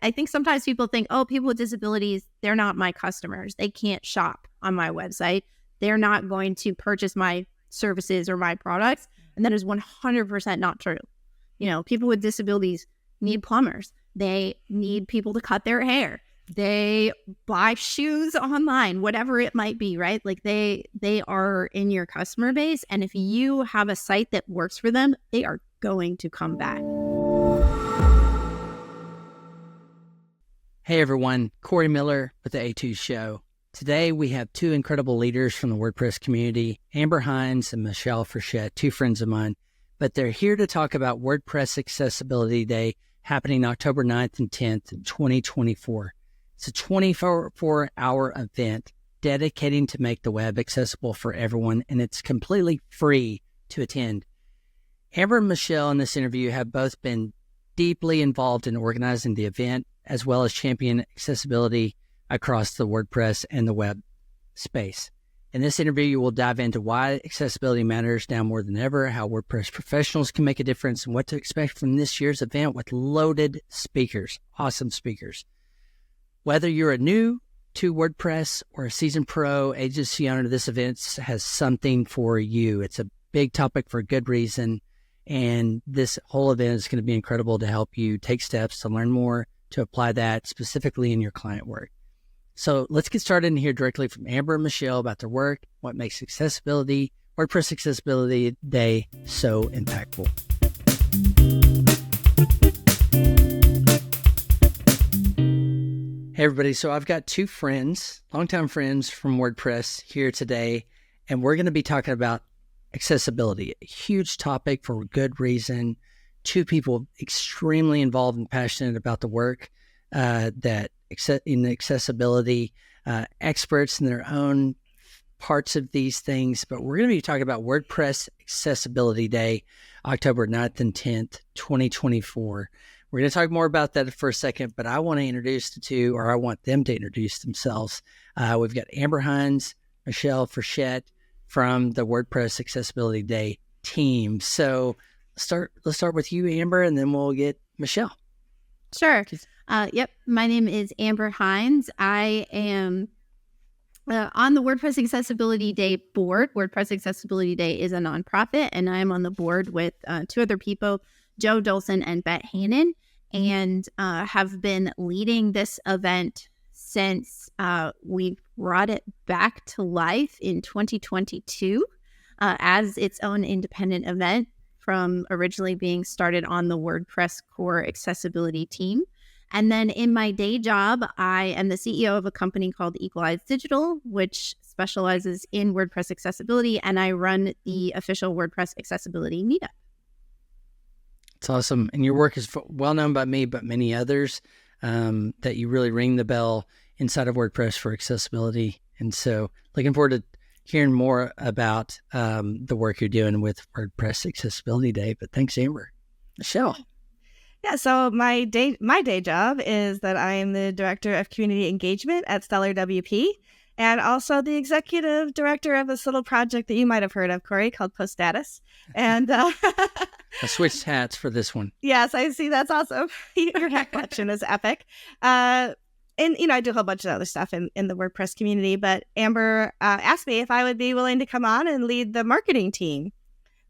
I think sometimes people think, oh, people with disabilities, they're not my customers. They can't shop on my website. They're not going to purchase my services or my products. And that is 100% not true. People with disabilities need plumbers. They need people to cut their hair. They buy shoes online, whatever it might be, right? Like they are in your customer base. And if you have a site that works for them, they are going to come back. Hey everyone, Corey Miller with the A2 Show. Today we have two incredible leaders from the WordPress community, Amber Hines and Michelle Frechette, two friends of mine, but they're here to talk about WordPress Accessibility Day happening October 9th and 10th, 2024. It's a 24-hour event dedicating to make the web accessible for everyone, and it's completely free to attend. Amber and Michelle in this interview have both been deeply involved in organizing the event, as well as champion accessibility across the WordPress and the web space. In this interview, we'll dive into why accessibility matters now more than ever, how WordPress professionals can make a difference, and what to expect from this year's event with loaded speakers, awesome speakers. Whether you're a new to WordPress or a seasoned pro agency owner, this event has something for you. It's a big topic for a good reason, and this whole event is going to be incredible to help you take steps to learn more, to apply that specifically in your client work. So let's get started and hear directly from Amber and Michelle about their work, what makes WordPress Accessibility Day so impactful. Hey everybody, so I've got two friends, longtime friends from WordPress here today, and we're going to be talking about accessibility, a huge topic for good reason. Two people extremely involved and passionate about the work that in accessibility, experts in their own parts of these things. But we're going to be talking about WordPress Accessibility Day, October 9th and 10th, 2024. We're going to talk more about that for a second, but I want to introduce the two, or I want them to introduce themselves. We've got Amber Hines, Michelle Frechette from the WordPress Accessibility Day team. So let's start with you, Amber, and then we'll get Michelle. Sure. Yep. My name is Amber Hines. I am on the WordPress Accessibility Day board. WordPress Accessibility Day is a nonprofit, and I am on the board with two other people, Joe Dolson and Bette Hannon, and have been leading this event since we brought it back to life in 2022 as its own independent event, from originally being started on the WordPress core accessibility team. And then in my day job, I am the CEO of a company called Equalize Digital, which specializes in WordPress accessibility, and I run the official WordPress accessibility meetup. It's awesome. And your work is well known by me, but many others, that you really ring the bell inside of WordPress for accessibility. And so looking forward to hearing more about the work you're doing with WordPress Accessibility Day. But thanks, Amber. Michelle. Yeah, so my day job is that I am the Director of Community Engagement at Stellar WP, and also the Executive Director of this little project that you might have heard of, Corey, called Post Status. And I switched hats for this one. Yes, I see. That's awesome. Your hat collection is epic. And, I do a whole bunch of other stuff in the WordPress community, but Amber asked me if I would be willing to come on and lead the marketing team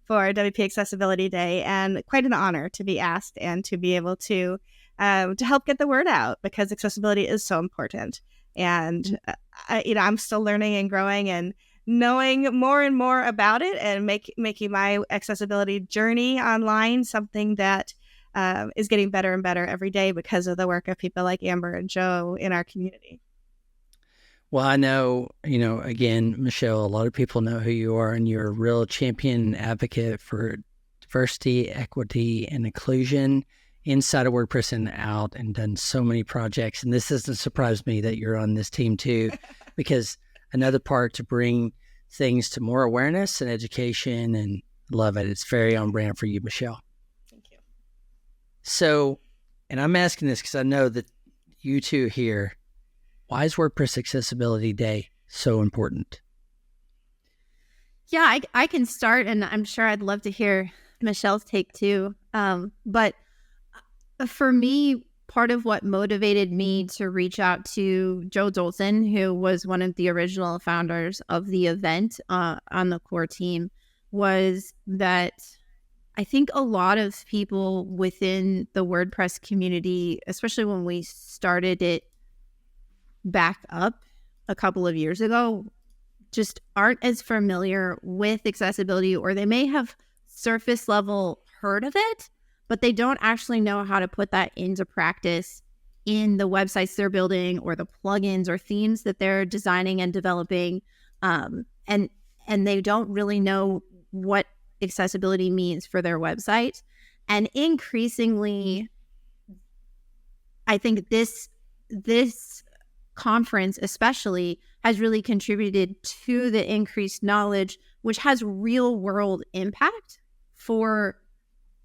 for WP Accessibility Day, and quite an honor to be asked and to be able to help get the word out, because accessibility is so important. And, I'm still learning and growing and knowing more and more about it, and making my accessibility journey online something that is getting better and better every day because of the work of people like Amber and Joe in our community. Well, I know, again, Michelle, a lot of people know who you are, and you're a real champion and advocate for diversity, equity, and inclusion inside of WordPress and out, and done so many projects. And this doesn't surprise me that you're on this team too, because another part to bring things to more awareness and education, and love it. It's very on brand for you, Michelle. Thank you. So, and I'm asking this because I know that you two here, why is WordPress Accessibility Day so important? Yeah, I can start, and I'm sure I'd love to hear Michelle's take too. But for me, part of what motivated me to reach out to Joe Dolson, who was one of the original founders of the event on the core team, was that I think a lot of people within the WordPress community, especially when we started it back up a couple of years ago, just aren't as familiar with accessibility, or they may have surface level heard of it, but they don't actually know how to put that into practice in the websites they're building or the plugins or themes that they're designing and developing. And they don't really know what accessibility means for their website. And increasingly, I think this conference especially has really contributed to the increased knowledge, which has real world impact for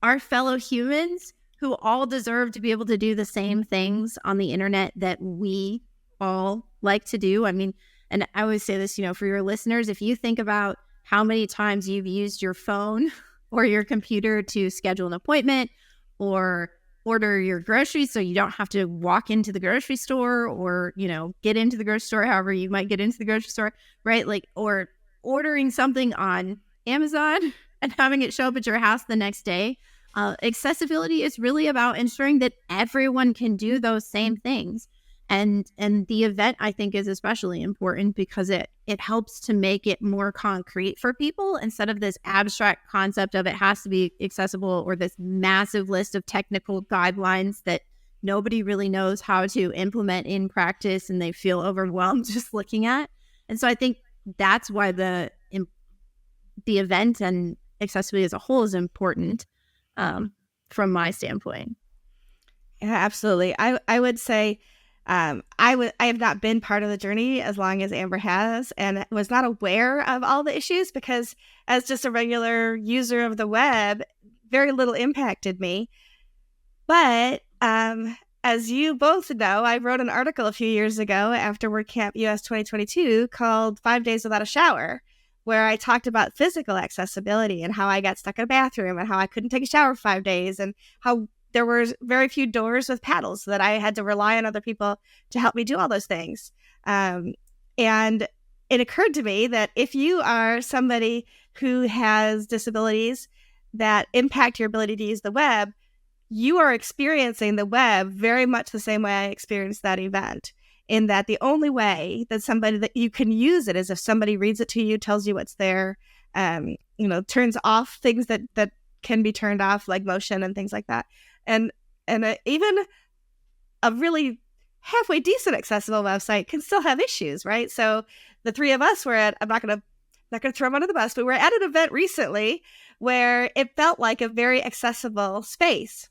our fellow humans who all deserve to be able to do the same things on the internet that we all like to do. I mean, and I always say this, for your listeners, if you think about how many times you've used your phone or your computer to schedule an appointment or order your groceries so you don't have to walk into the grocery store or, get into the grocery store, however you might get into the grocery store, right? Like, or ordering something on Amazon and having it show up at your house the next day. Accessibility is really about ensuring that everyone can do those same things. And the event, I think, is especially important because it helps to make it more concrete for people instead of this abstract concept of it has to be accessible or this massive list of technical guidelines that nobody really knows how to implement in practice and they feel overwhelmed just looking at. And so I think that's why the event and accessibility as a whole is important from my standpoint. Yeah, absolutely. I would say I have not been part of the journey as long as Amber has, and was not aware of all the issues because as just a regular user of the web, very little impacted me. But as you both know, I wrote an article a few years ago after WordCamp US 2022 called 5 Days Without a Shower, where I talked about physical accessibility and how I got stuck in a bathroom and how I couldn't take a shower for 5 days and how there were very few doors with paddles, so that I had to rely on other people to help me do all those things. And it occurred to me that if you are somebody who has disabilities that impact your ability to use the web, you are experiencing the web very much the same way I experienced that event, in that the only way that you can use it is if somebody reads it to you, tells you what's there, turns off things that can be turned off, like motion and things like that. And even a really halfway decent accessible website can still have issues, right? So the three of us were I'm not gonna throw them under the bus, but we're at an event recently where it felt like a very accessible space.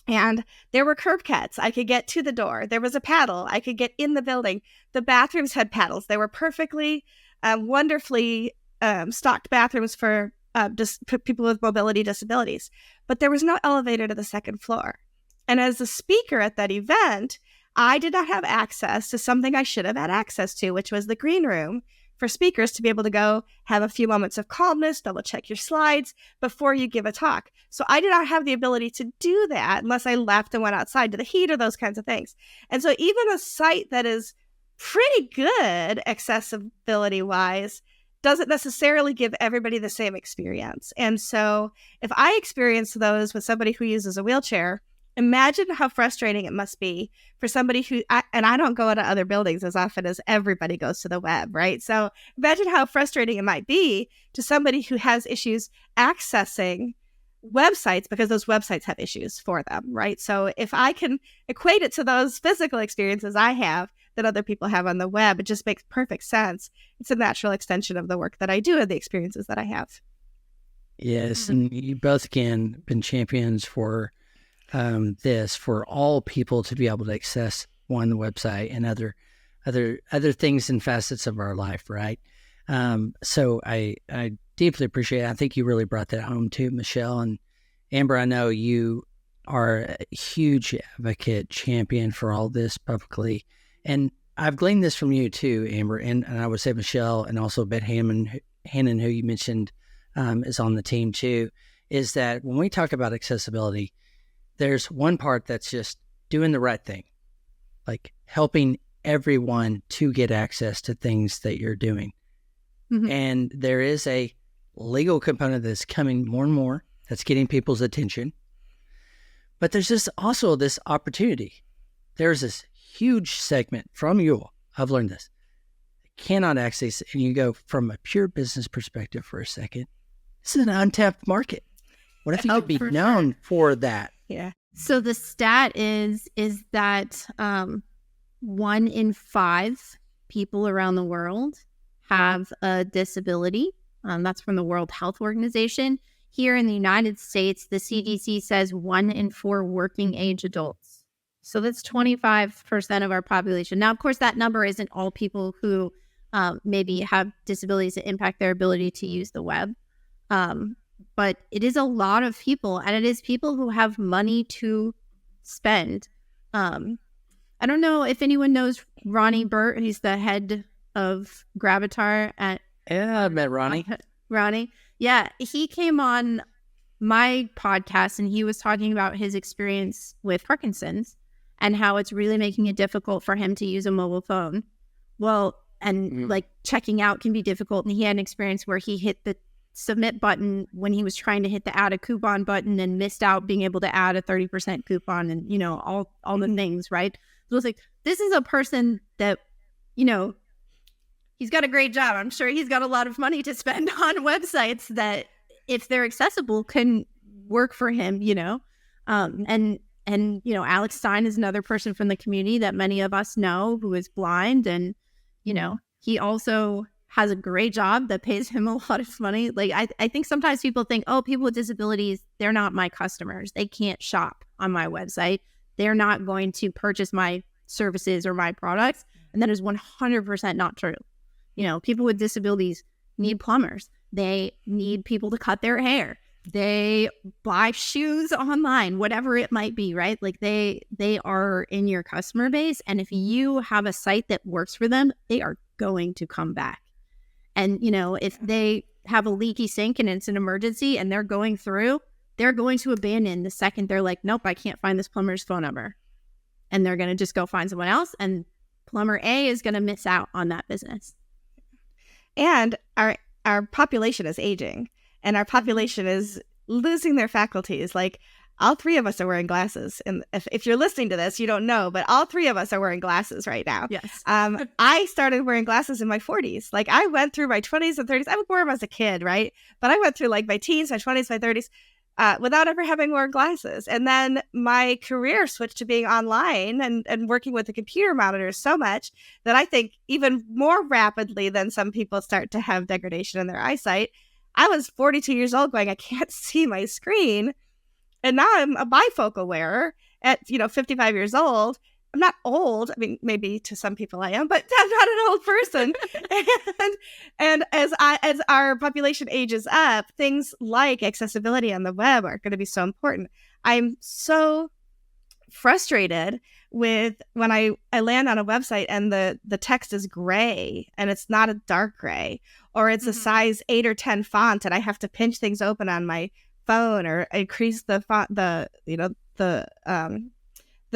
And there were curb cuts. I could get to the door. There was a paddle. I could get in the building. The bathrooms had paddles. They were perfectly, wonderfully stocked bathrooms for just people with mobility disabilities. But there was no elevator to the second floor. And as a speaker at that event, I did not have access to something I should have had access to, which was the green room for speakers to be able to go have a few moments of calmness, double check your slides before you give a talk. So I did not have the ability to do that unless I left and went outside to the heat or those kinds of things. And so even a site that is pretty good accessibility wise doesn't necessarily give everybody the same experience. And so if I experience those with somebody who uses a wheelchair, imagine how frustrating it must be for somebody and I don't go into other buildings as often as everybody goes to the web, right? So imagine how frustrating it might be to somebody who has issues accessing websites because those websites have issues for them, right? So if I can equate it to those physical experiences I have that other people have on the web, it just makes perfect sense. It's a natural extension of the work that I do and the experiences that I have. Yes, and you both, again, been champions for for all people to be able to access one website and other things and facets of our life, right? So I deeply appreciate it. I think you really brought that home too, Michelle. And Amber, I know you are a huge advocate, champion for all this publicly. And I've gleaned this from you too, Amber, and I would say Michelle, and also Beth Hannon, who you mentioned is on the team too, is that when we talk about accessibility, there's one part that's just doing the right thing, like helping everyone to get access to things that you're doing. Mhm. And there is a legal component that's coming more and more that's getting people's attention. But there's just also this opportunity. There's this huge segment from you all, I've learned this, cannot access, and you go from a pure business perspective for a second. This is an untapped market. What if you could be known for that? Yeah. So the stat is that 1 in 5 people around the world have a disability. That's from the World Health Organization. Here in the United States, the CDC says 1 in 4 working age adults. So that's 25% of our population. Now, of course, that number isn't all people who maybe have disabilities that impact their ability to use the web. But it is a lot of people, and it is people who have money to spend. I don't know if anyone knows Ronnie Burt. He's the head of Gravatar at... Yeah, I've met Ronnie. Ronnie. Yeah, he came on my podcast and he was talking about his experience with Parkinson's and how it's really making it difficult for him to use a mobile phone. Well, and like checking out can be difficult. And he had an experience where he hit the submit button when he was trying to hit the add a coupon button and missed out being able to add a 30% coupon and, all the things, right? So it's like, this is a person that, he's got a great job. I'm sure he's got a lot of money to spend on websites that, if they're accessible, can work for him, and Alex Stein is another person from the community that many of us know who is blind. And, he also has a great job that pays him a lot of money. Like, I think sometimes people think, oh, people with disabilities, they're not my customers. They can't shop on my website. They're not going to purchase my services or my products. And that is 100% not true. People with disabilities need plumbers. They need people to cut their hair. They buy shoes online, whatever it might be, right? Like they are in your customer base. And if you have a site that works for them, they are going to come back. And, if they have a leaky sink and it's an emergency and they're going to abandon the second they're like, nope, I can't find this plumber's phone number. And they're going to just go find someone else. And plumber A is going to miss out on that business. And our population is aging, and our population is losing their faculties. Like, all 3 of us are wearing glasses. And if you're listening to this, you don't know, but all 3 of us are wearing glasses right now. Yes. I started wearing glasses in my 40s. Like, I went through my 20s and 30s. I wore them as a kid, right? But I went through like my teens, my 20s, my 30s. Without ever having worn glasses. And then my career switched to being online and working with the computer monitors so much that I think even more rapidly than some people start to have degradation in their eyesight. I was 42 years old going, I can't see my screen. And now I'm a bifocal wearer at, 55 years old. I'm not old. I mean, maybe to some people I am, but I'm not an old person. and as our population ages up, things like accessibility on the web are going to be so important. I'm so frustrated with when I land on a website and the text is gray and it's not a dark gray, or it's a size 8 or 10 font and I have to pinch things open on my phone or increase the font, the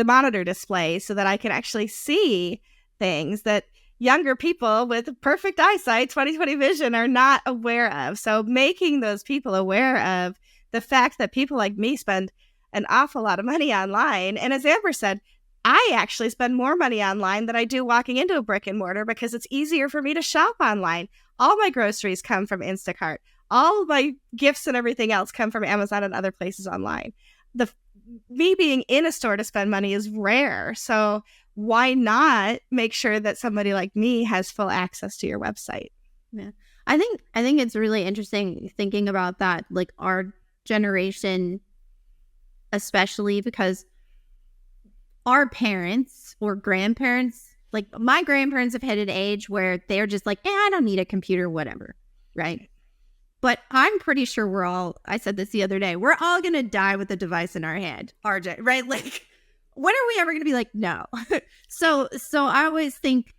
monitor display so that I can actually see things that younger people with perfect eyesight, 20/20 vision, are not aware of. So making those people aware of the fact that people like me spend an awful lot of money online. And as Amber said, I actually spend more money online than I do walking into a brick and mortar because it's easier for me to shop online. All my groceries come from Instacart. All my gifts and everything else come from Amazon and other places online. Me being in a store to spend money is rare. So why not make sure that somebody like me has full access to your website? Yeah. I think it's really interesting thinking about that, like our generation, especially because our parents or grandparents, like my grandparents have hit an age where they're just like, I don't need a computer, whatever. Right. But I'm pretty sure I said this the other day, we're all going to die with a device in our hand, RJ, right? Like, when are we ever going to be like, no? So I always think,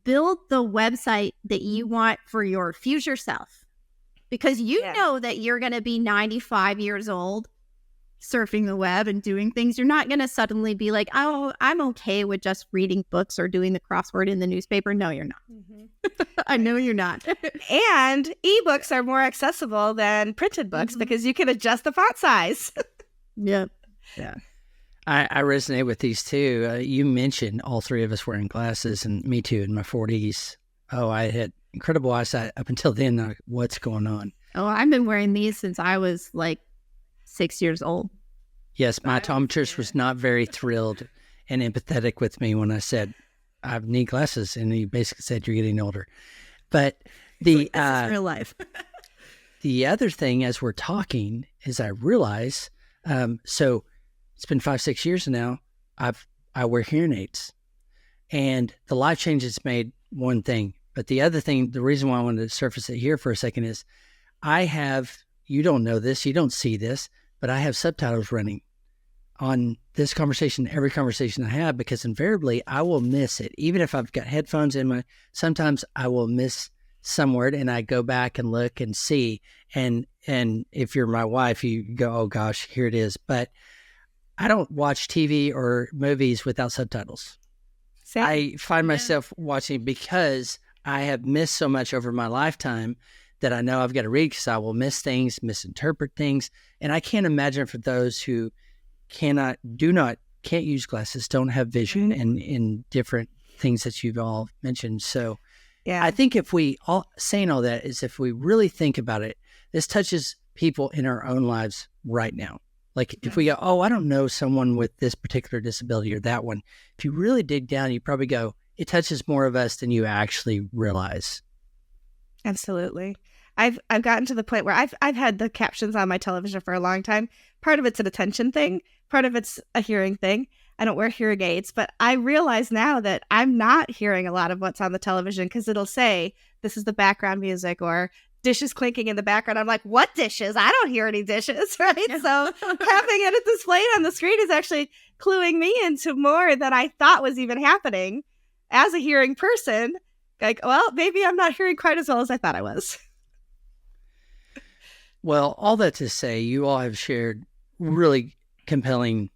build the website that you want for your future self, because you know that you're going to be 95 years old surfing the web and doing things. You're not going to suddenly be like, oh, I'm okay with just reading books or doing the crossword in the newspaper. No, you're not. I know you're not. And ebooks are more accessible than printed books because you can adjust the font size. Yep. Yeah. I resonate with these too. You mentioned all three of us wearing glasses, and me too in my 40s. Oh, I had incredible eyesight up until then. What's going on? Oh, I've been wearing these since I was like 6 years old. Yes, my optometrist was not very thrilled and empathetic with me when I said, I need glasses. And he basically said, you're getting older. But the This is real life. the other thing as we're talking is I realize, so it's been 5-6 years now, I wear hearing aids. And the life change it's made, one thing. But the other thing, the reason why I wanted to surface it here for a second is I have, you don't know this, you don't see this, but I have subtitles running on this conversation, every conversation I have, because invariably I will miss it. Even if I've got headphones in my, sometimes I will miss some word and I go back and look and see. And if you're my wife, you go, oh gosh, here it is. But I don't watch TV or movies without subtitles. Same. I find myself watching because I have missed so much over my lifetime that I know I've got to read because I will miss things, misinterpret things. And I can't imagine for those who can't use glasses, don't have vision, and in different things that you've all mentioned. So Yeah. I think if we all saying all that is if we really think about it, this touches people in our own lives right now. Like if we go, oh, I don't know someone with this particular disability or that one. If you really dig down, you probably go, it touches more of us than you actually realize. Absolutely. I've gotten to the point where I've had the captions on my television for a long time. Part of it's an attention thing. Part of it's a hearing thing. I don't wear hearing aids, but I realize now that I'm not hearing a lot of what's on the television because it'll say, this is the background music or dishes clinking in the background. I'm like, what dishes? I don't hear any dishes, right? So having it displayed on the screen is actually cluing me into more than I thought was even happening as a hearing person. Like, well, maybe I'm not hearing quite as well as I thought I was. Well, all that to say, you all have shared really compelling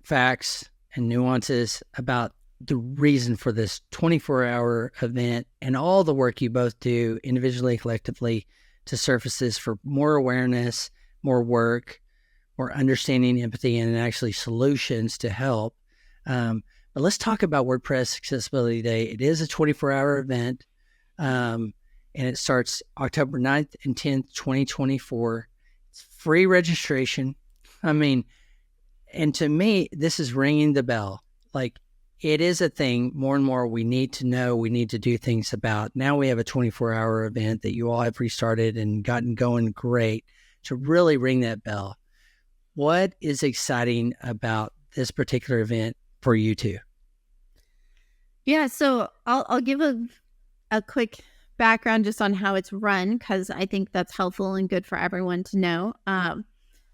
facts and nuances about the reason for this 24-hour event and all the work you both do individually, collectively, to surface this for more awareness, more work, more understanding, empathy, and actually solutions to help. But let's talk about WordPress Accessibility Day. It is a 24-hour event, and it starts October 9th and 10th, 2024. It's free registration. I mean, and to me, this is ringing the bell. Like, it is a thing more and more we need to know, we need to do things about. Now we have a 24-hour event that you all have restarted and gotten going great to really ring that bell. What is exciting about this particular event for you two? Yeah, so I'll give a quick background just on how it's run, because I think that's helpful and good for everyone to know.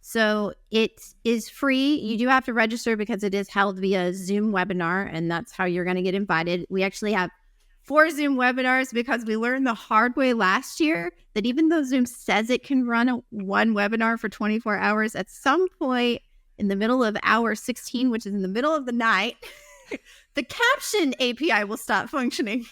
So it is free. You do have to register because it is held via Zoom webinar, and that's how you're going to get invited. We actually have 4 Zoom webinars because we learned the hard way last year that even though Zoom says it can run one webinar for 24 hours, at some point in the middle of hour 16, which is in the middle of the night, the caption API will stop functioning.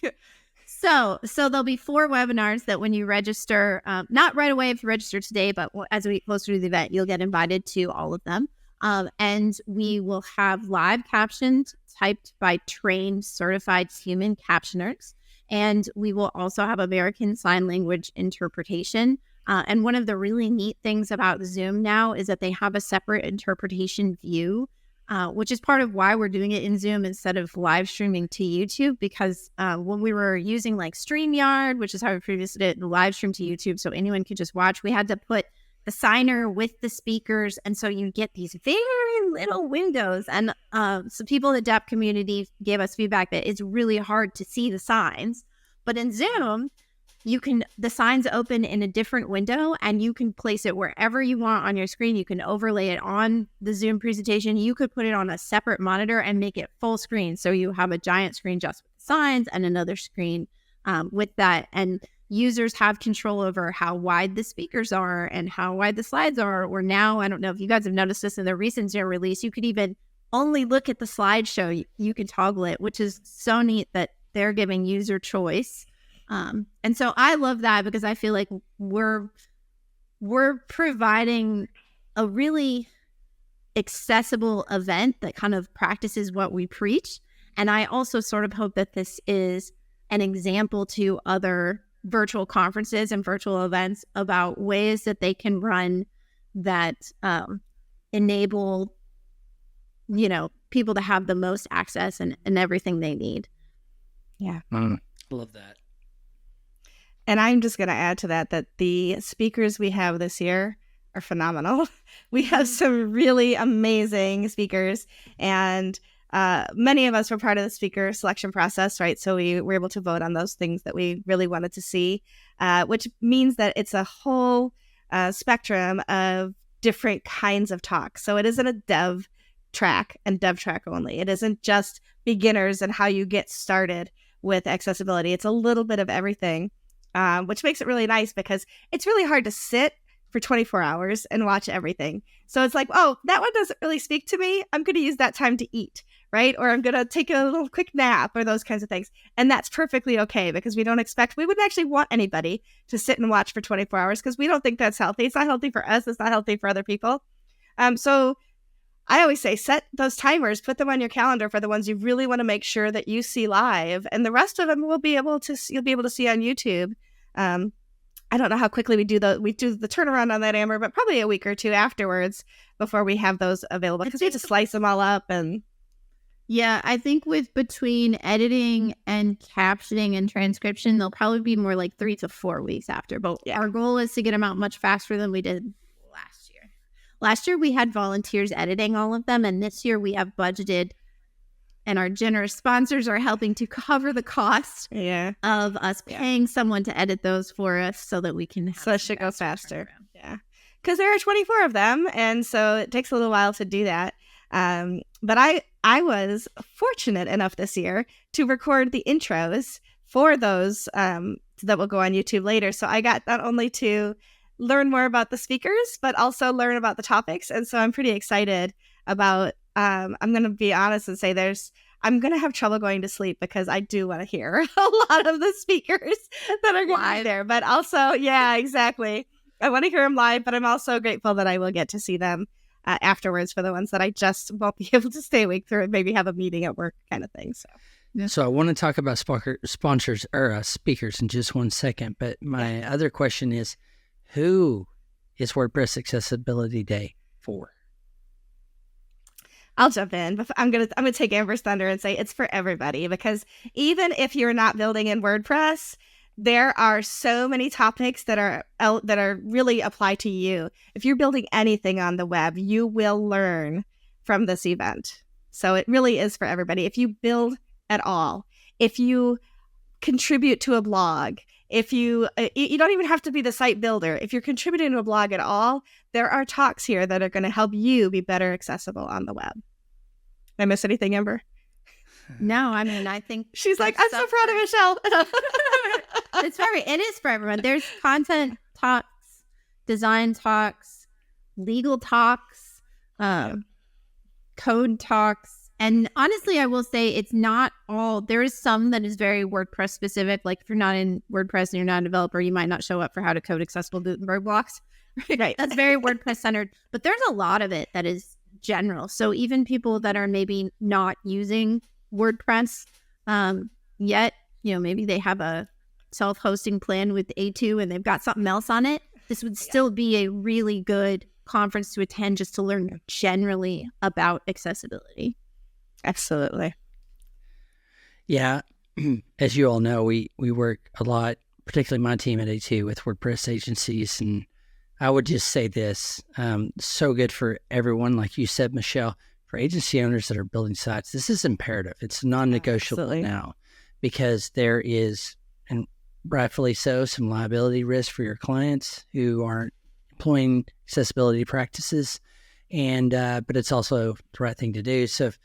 So there'll be 4 webinars that when you register, not right away if you register today, but as we get closer to the event, you'll get invited to all of them. And we will have live captions typed by trained, certified human captioners. And we will also have American Sign Language interpretation. And one of the really neat things about Zoom now is that they have a separate interpretation view, which is part of why we're doing it in Zoom instead of live streaming to YouTube, because when we were using like StreamYard, which is how we previously did, live stream to YouTube so anyone could just watch, we had to put the signer with the speakers. And so you get these very little windows. And so people in the deaf community gave us feedback that it's really hard to see the signs. But in Zoom, the signs open in a different window and you can place it wherever you want on your screen. You can overlay it on the Zoom presentation. You could put it on a separate monitor and make it full screen. So you have a giant screen just with the signs and another screen with that. And users have control over how wide the speakers are and how wide the slides are. Or now, I don't know if you guys have noticed this in the recent general release, you could even only look at the slideshow. You can toggle it, which is so neat that they're giving user choice. And so I love that because I feel like we're providing a really accessible event that kind of practices what we preach. And I also sort of hope that this is an example to other virtual conferences and virtual events about ways that they can run that enable, people to have the most access and everything they need. Yeah. Love that. And I'm just going to add to that the speakers we have this year are phenomenal. We have some really amazing speakers, and many of us were part of the speaker selection process, right? So we were able to vote on those things that we really wanted to see, which means that it's a whole spectrum of different kinds of talks. So it isn't a dev track and dev track only. It isn't just beginners and how you get started with accessibility. It's a little bit of everything, which makes it really nice because it's really hard to sit for 24 hours and watch everything. So it's like, oh, that one doesn't really speak to me. I'm going to use that time to eat, right? Or I'm going to take a little quick nap or those kinds of things. And that's perfectly okay because we wouldn't actually want anybody to sit and watch for 24 hours because we don't think that's healthy. It's not healthy for us. It's not healthy for other people. So I always say, set those timers, put them on your calendar for the ones you really want to make sure that you see live. And the rest of them you'll be able to see on YouTube. I don't know how quickly we do the turnaround on that, Amber, but probably a week or two afterwards before we have those available because we have to slice them all up. And yeah, I think between editing and captioning and transcription, they'll probably be more like 3 to 4 weeks after. But our goal is to get them out much faster than we did last year. Last year we had volunteers editing all of them, and this year we have budgeted, and our generous sponsors are helping to cover the cost of us paying someone to edit those for us so that we can so it should go faster. Yeah, because there are 24 of them, and so it takes a little while to do that. But I was fortunate enough this year to record the intros for those that will go on YouTube later. So I got not only to learn more about the speakers, but also learn about the topics. And so I'm pretty excited about, I'm going to be honest and say I'm going to have trouble going to sleep because I do want to hear a lot of the speakers that are going to be there. But also, yeah, exactly. I want to hear them live, but I'm also grateful that I will get to see them afterwards for the ones that I just won't be able to stay awake through and maybe have a meeting at work kind of thing. So I want to talk about sponsors or speakers in just 1 second. But my other question is, who is WordPress Accessibility Day for? I'll jump in, but I'm gonna take Amber's thunder and say it's for everybody, because even if you're not building in WordPress, there are so many topics that are really apply to you. If you're building anything on the web, you will learn from this event. So it really is for everybody. If you build at all, if you contribute to a blog, if you don't even have to be the site builder. If you're contributing to a blog at all, there are talks here that are going to help you be better accessible on the web. Did I miss anything, Amber? No, I mean, I think she's like, I'm so proud of Michelle. It is for everyone. There's content talks, design talks, legal talks, code talks. And honestly, I will say it's not all. There is some that is very WordPress specific. Like if you're not in WordPress and you're not a developer, you might not show up for how to code accessible Gutenberg blocks. Right. That's very WordPress centered. But there's a lot of it that is general. So even people that are maybe not using WordPress yet, maybe they have a self-hosting plan with A2 and they've got something else on it. This would still be a really good conference to attend just to learn generally about accessibility. Absolutely. Yeah. As you all know, we work a lot, particularly my team at A2 with WordPress agencies. And I would just say this, so good for everyone. Like you said, Michelle, for agency owners that are building sites, this is imperative. It's non-negotiable now because there is, and rightfully so, some liability risk for your clients who aren't employing accessibility practices. And, but it's also the right thing to do. So if,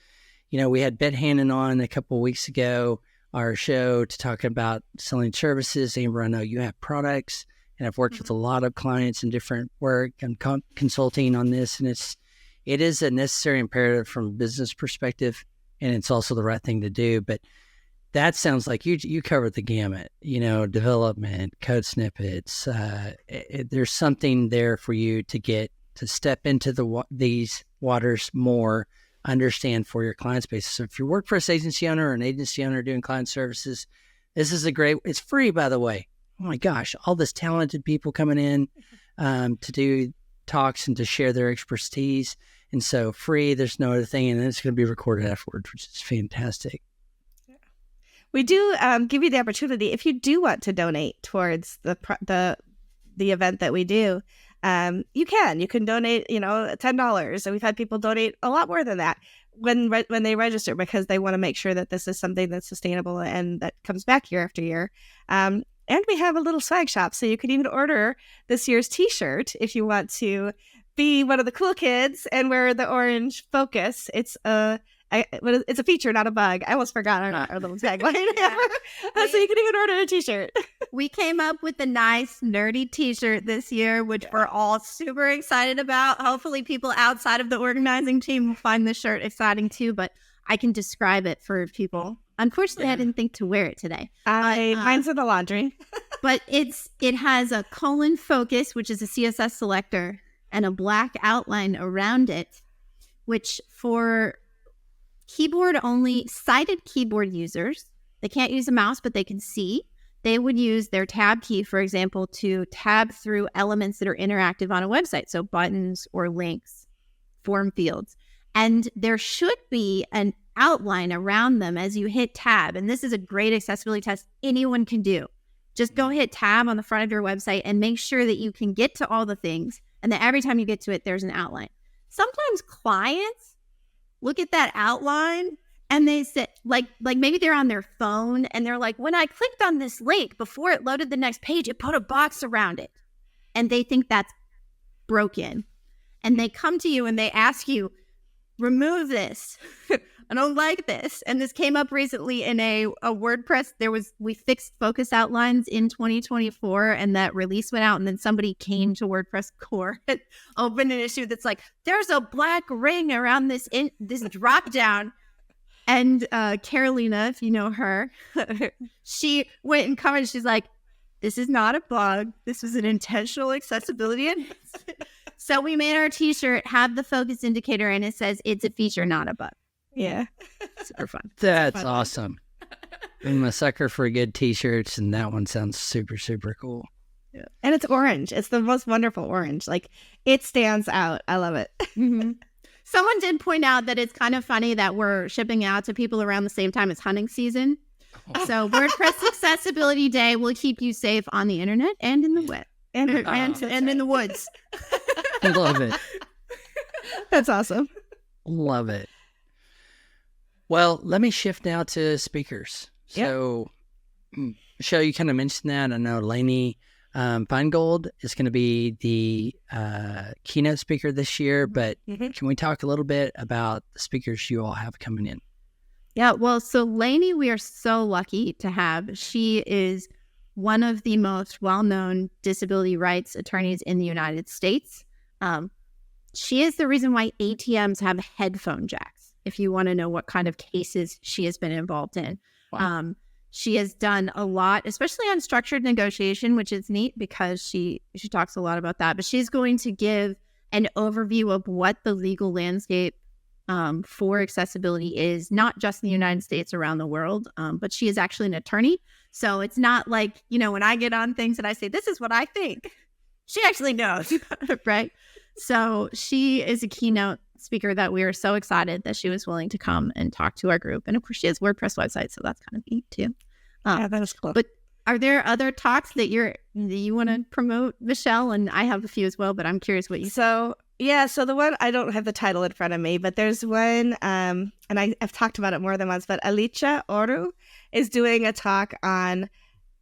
we had Ben Hannon on a couple of weeks ago our show to talk about selling services. Amber, I know you have products, and I've worked with a lot of clients in different work and consulting on this, and it is a necessary imperative from a business perspective, and it's also the right thing to do. But that sounds like you covered the gamut, development, code snippets. There's something there for you to step into these waters more, understand for your client space. So if you're a WordPress agency owner or an agency owner doing client services, this is it's free, by the way. Oh my gosh, all this talented people coming in to do talks and to share their expertise. And so free, there's no other thing. And then it's going to be recorded afterwards, which is fantastic. We do give you the opportunity, if you do want to donate towards the event that we do, you can donate, $10. And we've had people donate a lot more than that when they register, because they want to make sure that this is something that's sustainable and that comes back year after year. And we have a little swag shop, so you can even order this year's t-shirt if you want to be one of the cool kids and wear the orange focus. It's it's a feature, not a bug. I almost forgot our little tagline. So you can even order a t-shirt. We came up with a nice nerdy t-shirt this year, which we're all super excited about. Hopefully people outside of the organizing team will find this shirt exciting too, but I can describe it for people. Unfortunately, I didn't think to wear it today. Mine's in the laundry. But it has a colon focus, which is a CSS selector, and a black outline around it, which for keyboard-only sighted keyboard users, they can't use a mouse, but they can see. They would use their tab key, for example, to tab through elements that are interactive on a website, so buttons or links, form fields. And there should be an outline around them as you hit tab. And this is a great accessibility test anyone can do. Just go hit tab on the front of your website and make sure that you can get to all the things, and that every time you get to it, there's an outline. Sometimes clients look at that outline and they say, like maybe they're on their phone and they're like, when I clicked on this link before it loaded the next page, it put a box around it. And they think that's broken. And they come to you and they ask you, remove this. I don't like this. And this came up recently in a WordPress. We fixed focus outlines in 2024, and that release went out, and then somebody came to WordPress core and opened an issue that's like, there's a black ring around this drop down. And Carolina, if you know her, she went and commented, she's like, this is not a bug. This was an intentional accessibility enhancement. So we made our t-shirt have the focus indicator, and it says it's a feature, not a bug. Yeah. Super fun. That's awesome. I'm a sucker for good t-shirts, and that one sounds super, super cool. Yeah. And it's orange. It's the most wonderful orange. Like, it stands out. I love it. Mm-hmm. Someone did point out that it's kind of funny that we're shipping out to people around the same time as hunting season. So WordPress Accessibility Day will keep you safe on the internet and in the web. And in the woods. I love it. That's awesome. Love it. Well, let me shift now to speakers. So, Michelle, you kind of mentioned that. I know Lainey Feingold is going to be the keynote speaker this year, but can we talk a little bit about the speakers you all have coming in? Yeah, well, so Lainey, we are so lucky to have. She is one of the most well-known disability rights attorneys in the United States. She is the reason why ATMs have headphone jacks, if you want to know what kind of cases she has been involved in. Wow. She has done a lot, especially on structured negotiation, which is neat because she talks a lot about that. But she's going to give an overview of what the legal landscape for accessibility is, not just in the United States, around the world. But she is actually an attorney. So it's not like, when I get on things and I say, this is what I think. She actually knows, right? So she is a keynote speaker that we are so excited that she was willing to come and talk to our group. And of course, she has a WordPress website, so that's kind of neat too. Yeah, that is cool. But are there other talks that you want to promote, Michelle? And I have a few as well, but I'm curious what you. So the one, I don't have the title in front of me, but there's one, and I've talked about it more than once, but Alicia Oru is doing a talk on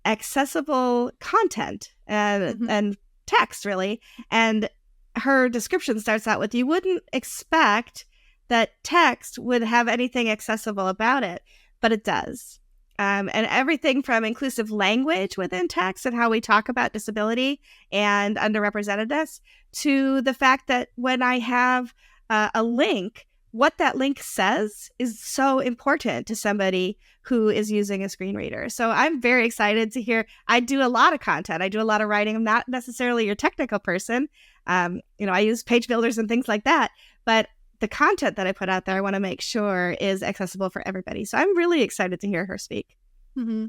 accessible content and text, really. And her description starts out with, you wouldn't expect that text would have anything accessible about it, but it does. And everything from inclusive language within text and how we talk about disability and underrepresented to the fact that when I have a link, what that link says is so important to somebody who is using a screen reader. So I'm very excited to hear. I do a lot of content. I do a lot of writing. I'm not necessarily your technical person. I use page builders and things like that. But the content that I put out there, I want to make sure is accessible for everybody. So I'm really excited to hear her speak. Mm-hmm.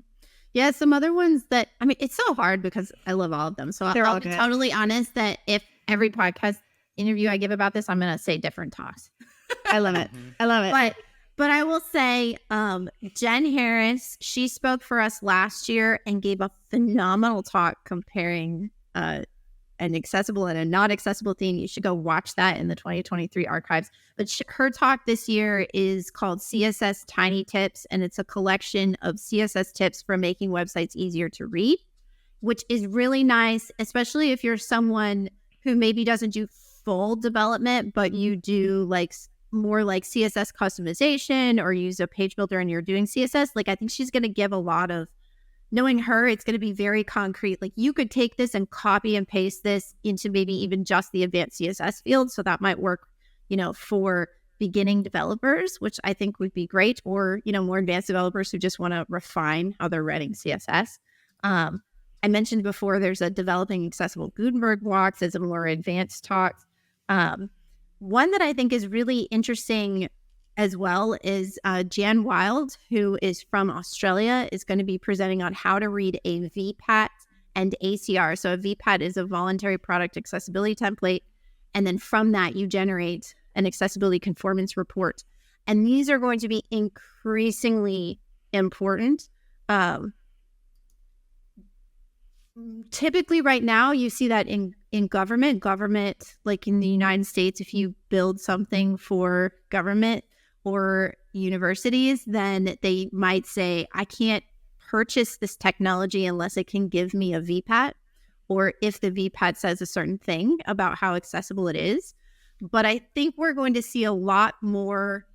Yeah, some other ones that, it's so hard because I love all of them. So I'll be totally honest that if every podcast interview I give about this, I'm going to say different talks. I love it. I love it. But I will say, Jen Harris, she spoke for us last year and gave a phenomenal talk comparing an accessible and a not accessible theme. You should go watch that in the 2023 archives. But her talk this year is called CSS Tiny Tips, and it's a collection of CSS tips for making websites easier to read, which is really nice, especially if you're someone who maybe doesn't do full development, but you do more like CSS customization or use a page builder and you're doing CSS. I think she's going to give a lot of, knowing her, it's going to be very concrete. You could take this and copy and paste this into maybe even just the advanced CSS field. So that might work, for beginning developers, which I think would be great, or, more advanced developers who just want to refine how they're writing CSS. I mentioned before, there's a developing accessible Gutenberg walks as a more advanced talk. One that I think is really interesting as well is Jan Wild, who is from Australia, is going to be presenting on how to read a VPAT and ACR. So a VPAT is a voluntary product accessibility template. And then from that, you generate an accessibility conformance report. And these are going to be increasingly important. Typically right now, you see that in government, like in the United States, if you build something for government or universities, then they might say, I can't purchase this technology unless it can give me a VPAT, or if the VPAT says a certain thing about how accessible it is. But I think we're going to see a lot more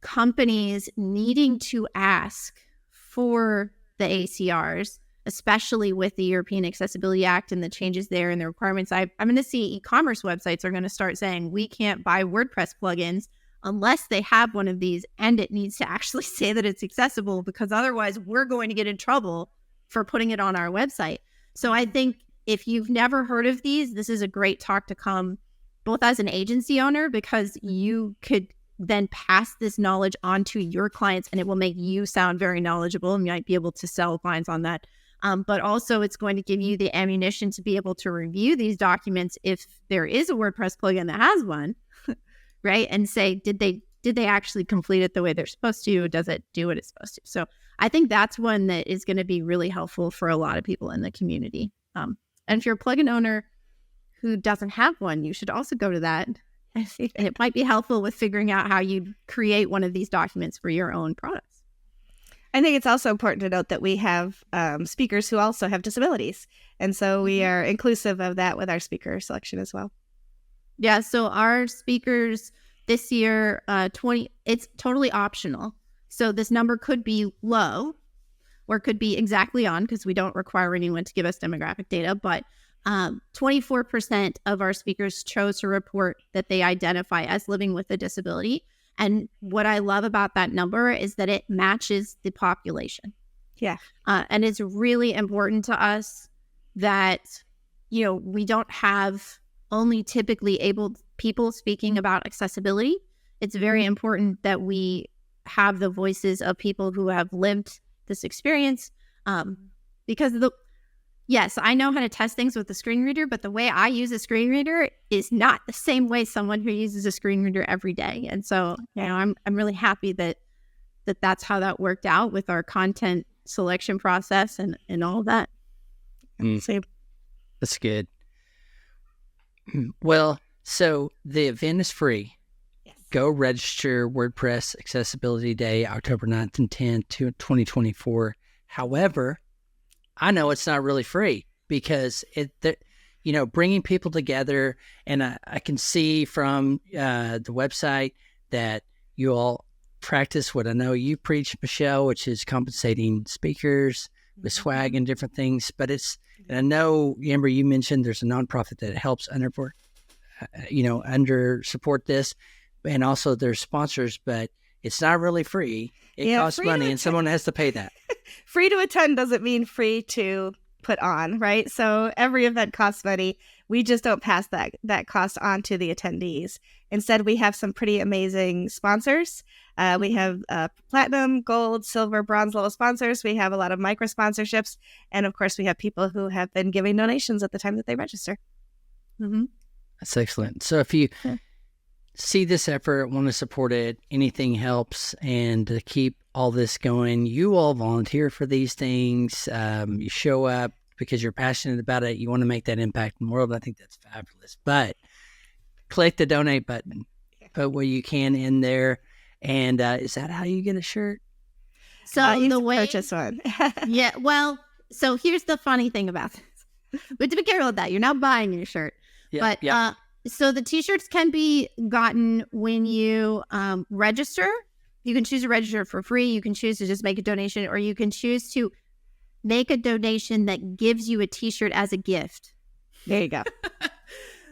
companies needing to ask for the ACRs, especially with the European Accessibility Act and the changes there and the requirements. I'm going to see e-commerce websites are going to start saying we can't buy WordPress plugins unless they have one of these, and it needs to actually say that it's accessible, because otherwise we're going to get in trouble for putting it on our website. So I think if you've never heard of these, this is a great talk to come, both as an agency owner, because you could then pass this knowledge on to your clients and it will make you sound very knowledgeable, and you might be able to sell clients on that. But also it's going to give you the ammunition to be able to review these documents if there is a WordPress plugin that has one, right? And say, did they actually complete it the way they're supposed to? Does it do what it's supposed to? So I think that's one that is going to be really helpful for a lot of people in the community. And if you're a plugin owner who doesn't have one, you should also go to that. And it might be helpful with figuring out how you create one of these documents for your own products. I think it's also important to note that we have speakers who also have disabilities. And so we are inclusive of that with our speaker selection as well. Yeah, so our speakers this year, it's totally optional. So this number could be low or could be exactly on, because we don't require anyone to give us demographic data, but 24% of our speakers chose to report that they identify as living with a disability. And what I love about that number is that it matches the population. Yeah. And it's really important to us that, we don't have only typically able people speaking about accessibility. It's very important that we have the voices of people who have lived this experience. Because yes, I know how to test things with the screen reader, but the way I use a screen reader is not the same way someone who uses a screen reader every day. And so, I'm really happy that that's how that worked out with our content selection process and all of that. Same. That's good. Well, so the event is free. Yes. Go register WordPress Accessibility Day, October 9th and 10th, 2024. However, I know it's not really free, because bringing people together, and I can see from the website that you all practice what I know you preach, Michelle, which is compensating speakers with swag and different things. But and I know, Amber, you mentioned there's a nonprofit that helps under support this, and also there's sponsors, but it's not really free. It costs money, and someone has to pay that. Free to attend doesn't mean free to put on, right? So every event costs money. We just don't pass that cost on to the attendees. Instead, we have some pretty amazing sponsors. We have platinum, gold, silver, bronze level sponsors. We have a lot of micro sponsorships. And of course, we have people who have been giving donations at the time that they register. Mm-hmm. That's excellent. So if you see this effort, want to support it, anything helps. And to keep all this going, you all volunteer for these things. You show up because you're passionate about it. You want to make that impact in the world. I think that's fabulous. But click the donate button. Put what you can in there. And is that how you get a shirt? So the way purchase one. Yeah. Well, so here's the funny thing about this. We have to be careful with that. You're not buying your shirt. Yeah, but so the t-shirts can be gotten when you register. You can choose to register for free. You can choose to just make a donation, or you can choose to make a donation that gives you a t-shirt as a gift. There you go.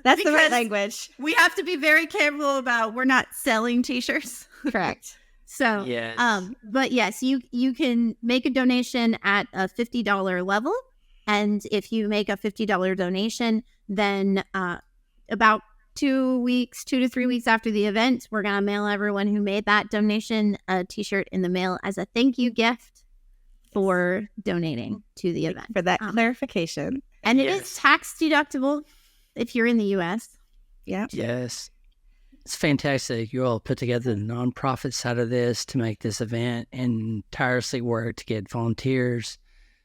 That's the right language. We have to be very careful about, we're not selling t-shirts. Correct. So, yes. But yes, you can make a donation at a $50 level. And if you make a $50 donation, then about 2 to 3 weeks after the event, we're going to mail everyone who made that donation a t-shirt in the mail as a thank you gift for donating to the event. For that clarification. And it is tax deductible if you're in the U.S. Yeah. Yes. It's fantastic. You all put together the nonprofit side of this to make this event and tirelessly work to get volunteers,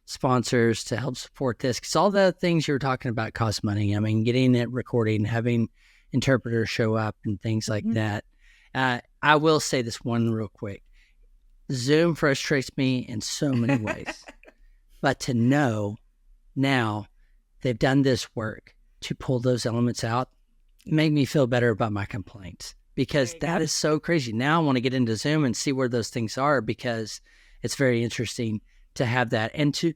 sponsors to help support this. Because all the things you were talking about cost money. I mean, getting it recording, having interpreters show up and things like that. I will say this one real quick. Zoom frustrates me in so many ways. But to know now they've done this work to pull those elements out, make me feel better about my complaints, because that is so crazy. Now I want to get into Zoom and see where those things are, because it's very interesting to have that, and to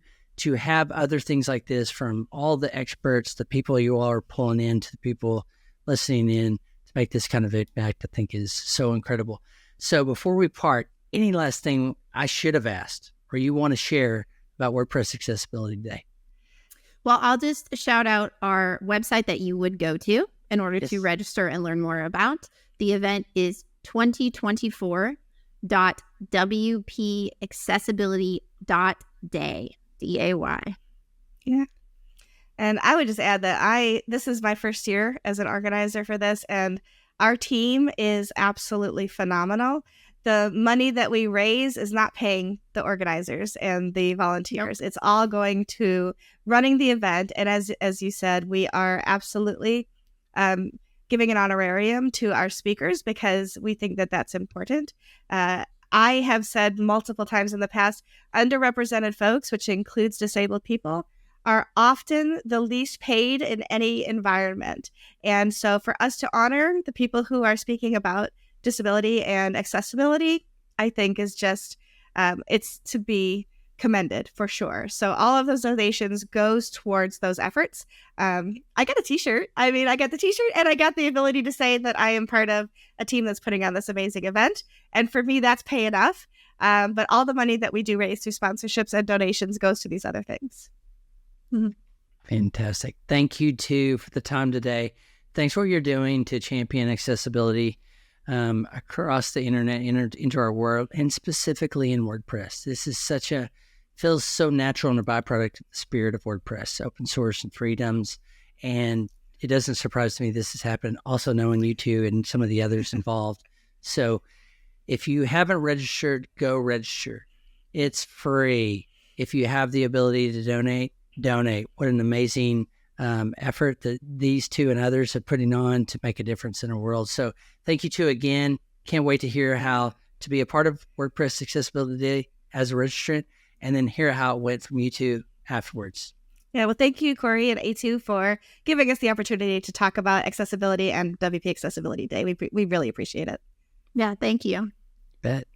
have other things like this from all the experts, the people you all are pulling in, to the people listening in to make this kind of impact, I think is so incredible. So before we part, any last thing I should have asked or you want to share about WordPress Accessibility Day? Well, I'll just shout out our website that you would go to in order to register and learn more about. The event is 2024.wpaccessibility.day, D-A-Y. Yeah. And I would just add that this is my first year as an organizer for this, and our team is absolutely phenomenal. The money that we raise is not paying the organizers and the volunteers. It's all going to running the event. And as you said, we are absolutely giving an honorarium to our speakers because we think that that's important. I have said multiple times in the past, underrepresented folks, which includes disabled people, are often the least paid in any environment. And so for us to honor the people who are speaking about disability and accessibility, I think is just, it's to be commended for sure. So all of those donations goes towards those efforts. I got a t-shirt. I mean, I got the t-shirt and I got the ability to say that I am part of a team that's putting on this amazing event. And for me, that's pay enough. But all the money that we do raise through sponsorships and donations goes to these other things. Mm-hmm. Fantastic. Thank you, too, for the time today. Thanks for what you're doing to champion accessibility across the internet, into our world, and specifically in WordPress. This is feels so natural and a byproduct of the spirit of WordPress, open source and freedoms. And it doesn't surprise me this has happened, also knowing you two and some of the others involved. So if you haven't registered, go register. It's free. If you have the ability to donate. What an amazing effort that these two and others are putting on to make a difference in our world. So thank you two again. Can't wait to hear how to be a part of WordPress Accessibility Day as a registrant, and then hear how it went from you two afterwards. Yeah, well, thank you, Corey and A2, for giving us the opportunity to talk about accessibility and WP Accessibility Day. We really appreciate it. Yeah, thank you. Bet.